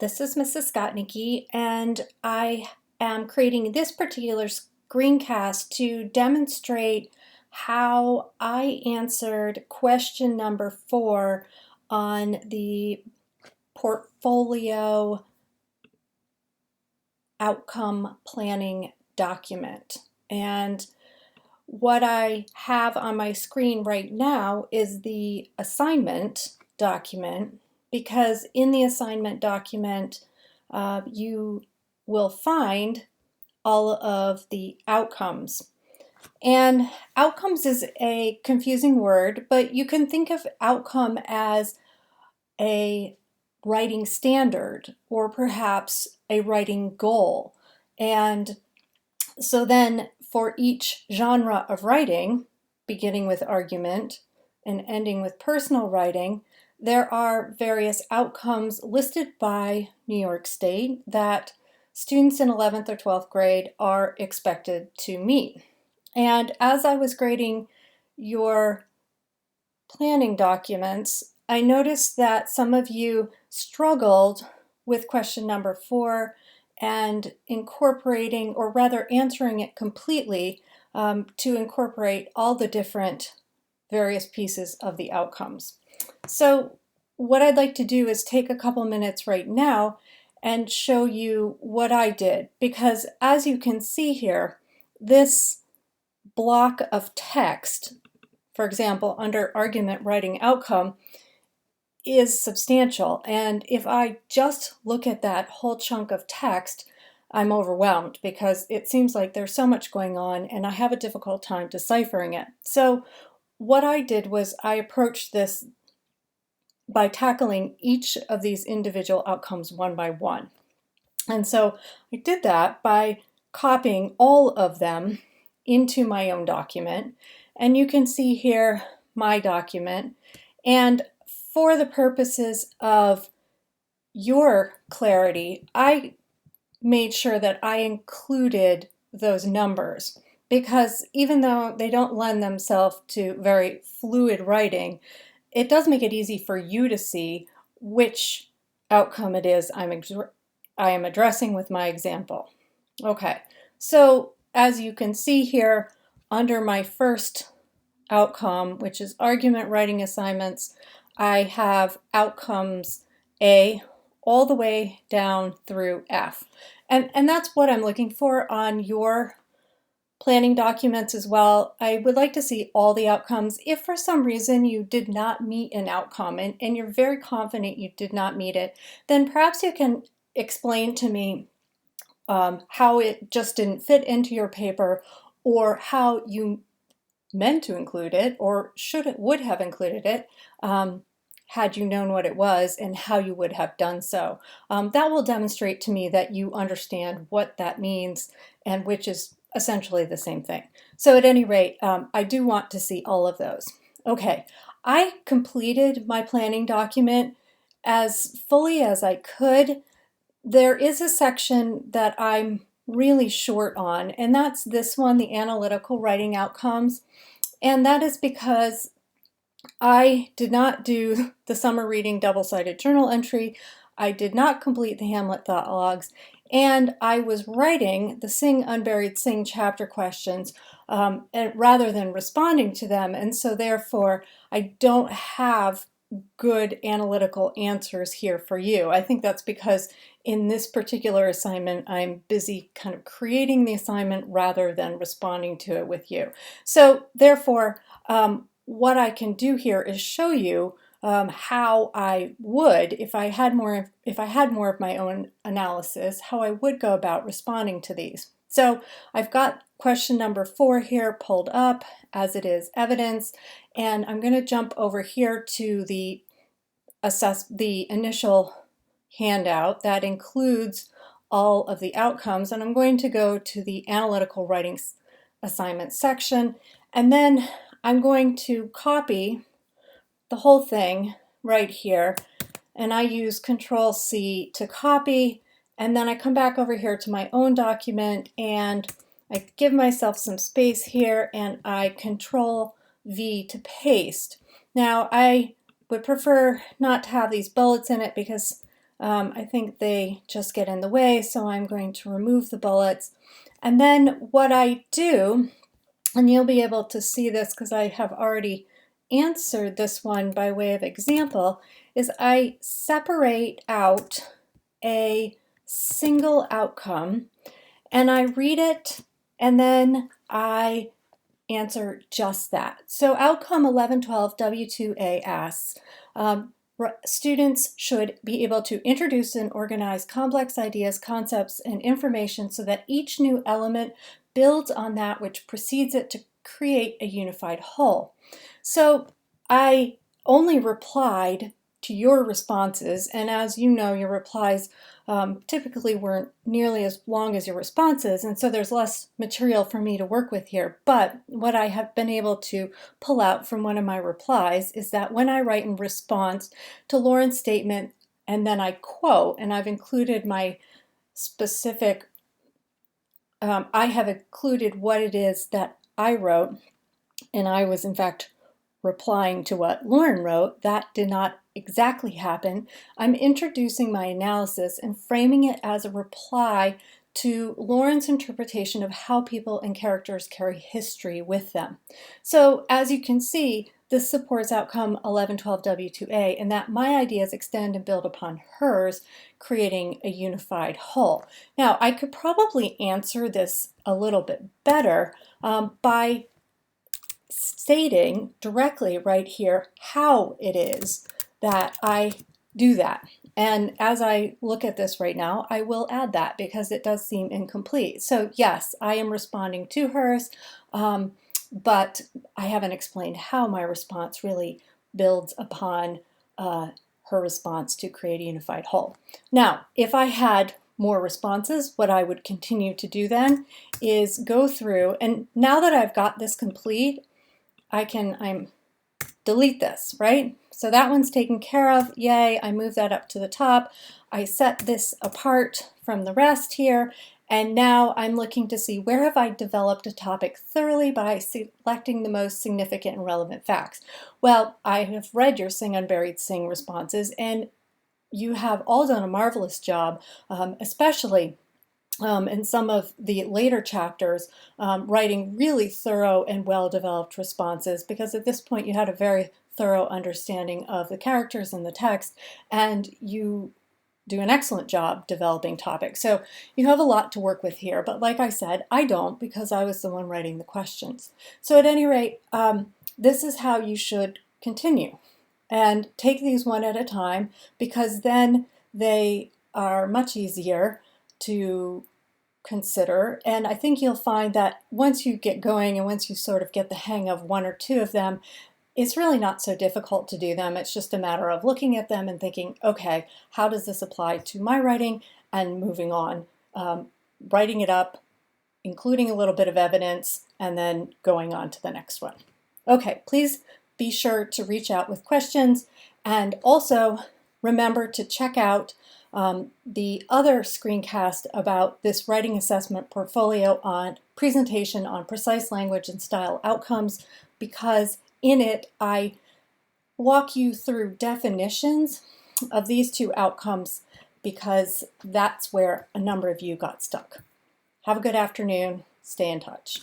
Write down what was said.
This is Mrs. Skotnicki, and I am creating this particular screencast to demonstrate how I answered question number 4 on the portfolio outcome planning document. And what I have on my screen right now is the assignment document, because in the assignment document you will find all of the outcomes. And outcomes is a confusing word, but you can think of outcome as a writing standard or perhaps a writing goal. And so then for each genre of writing, beginning with argument and ending with personal writing, there are various outcomes listed by New York State that students in 11th or 12th grade are expected to meet. And as I was grading your planning documents, I noticed that some of you struggled with question number 4 and incorporating, or rather answering it completely, to incorporate all the different various pieces of the outcomes. So what I'd like to do is take a couple minutes right now and show you what I did, because as you can see here, this block of text, for example, under argument writing outcome, is substantial. And if I just look at that whole chunk of text, I'm overwhelmed because it seems like there's so much going on and I have a difficult time deciphering it. So what I did was I approached this by tackling each of these individual outcomes one by one. And so I did that by copying all of them into my own document. And you can see here my document. And for the purposes of your clarity, I made sure that I included those numbers, because even though they don't lend themselves to very fluid writing, it does make it easy for you to see which outcome it is I am addressing with my example. Okay, so as you can see here, under my first outcome, which is argument writing assignments, I have outcomes A all the way down through F. And that's what I'm looking for on your planning documents as well. I would like to see all the outcomes. If for some reason you did not meet an outcome and you're very confident you did not meet it, then perhaps you can explain to me how it just didn't fit into your paper, or how you meant to include it, or would have included it had you known what it was, and how you would have done so. That will demonstrate to me that you understand what that means, and which is essentially the same thing. So at any rate, I do want to see all of those. Okay, I completed my planning document as fully as I could. There is a section that I'm really short on, and that's this one, the analytical writing outcomes. And that is because I did not do the summer reading double-sided journal entry. I did not complete the Hamlet thought logs, and I was writing the Sing Unburied Sing chapter questions rather than responding to them, and so therefore I don't have good analytical answers here for you. I think that's because in this particular assignment I'm busy kind of creating the assignment rather than responding to it with you. So therefore what I can do here is show you how I would, if I had more of my own analysis, how I would go about responding to these. So I've got question number 4 here pulled up as it is evidence, and I'm going to jump over here to the initial handout that includes all of the outcomes, and I'm going to go to the analytical writing assignment section, and then I'm going to copy the whole thing right here, and I use Control-C to copy, and then I come back over here to my own document and I give myself some space here and I Control-V to paste. Now I would prefer not to have these bullets in it because I think they just get in the way, so I'm going to remove the bullets. And then what I do, and you'll be able to see this because I have already answered this one by way of example, is I separate out a single outcome and I read it and then I answer just that. So outcome 1112 W2A asks, students should be able to introduce and organize complex ideas, concepts, and information so that each new element builds on that which precedes it to create a unified whole. So I only replied to your responses, and as you know, your replies typically weren't nearly as long as your responses, and so there's less material for me to work with here. But what I have been able to pull out from one of my replies is that when I write in response to Lauren's statement and then I quote, and I've included my specific, I have included what it is that I wrote, and I was in fact replying to what Lauren wrote. That did not exactly happen. I'm introducing my analysis and framing it as a reply to Lauren's interpretation of how people and characters carry history with them. So as you can see, this supports outcome 1112 W2A, and that my ideas extend and build upon hers, creating a unified whole. Now, I could probably answer this a little bit better by stating directly right here how it is that I do that. And as I look at this right now, I will add that because it does seem incomplete. So yes, I am responding to hers, but I haven't explained how my response really builds upon her response to create a unified whole. Now, if I had more responses, what I would continue to do then is go through, and now that I've got this complete, I'm delete this, right? So that one's taken care of. Yay, I move that up to the top. I set this apart from the rest here. And now I'm looking to see where have I developed a topic thoroughly by selecting the most significant and relevant facts. Well, I have read your Sing Unburied Sing responses, and you have all done a marvelous job, especially in some of the later chapters, writing really thorough and well-developed responses, because at this point you had a very thorough understanding of the characters in the text, and you do an excellent job developing topics. So you have a lot to work with here, but like I said, I don't, because I was the one writing the questions. So at any rate, this is how you should continue. And take these one at a time, because then they are much easier to consider. And I think you'll find that once you get going and once you sort of get the hang of one or two of them, it's really not so difficult to do them. It's just a matter of looking at them and thinking, okay, how does this apply to my writing, and moving on, writing it up, including a little bit of evidence, and then going on to the next one. Okay, please be sure to reach out with questions, and also remember to check out the other screencast about this writing assessment portfolio on presentation on precise language and style outcomes, because in it I walk you through definitions of these two outcomes, because that's where a number of you got stuck. Have a good afternoon. Stay in touch.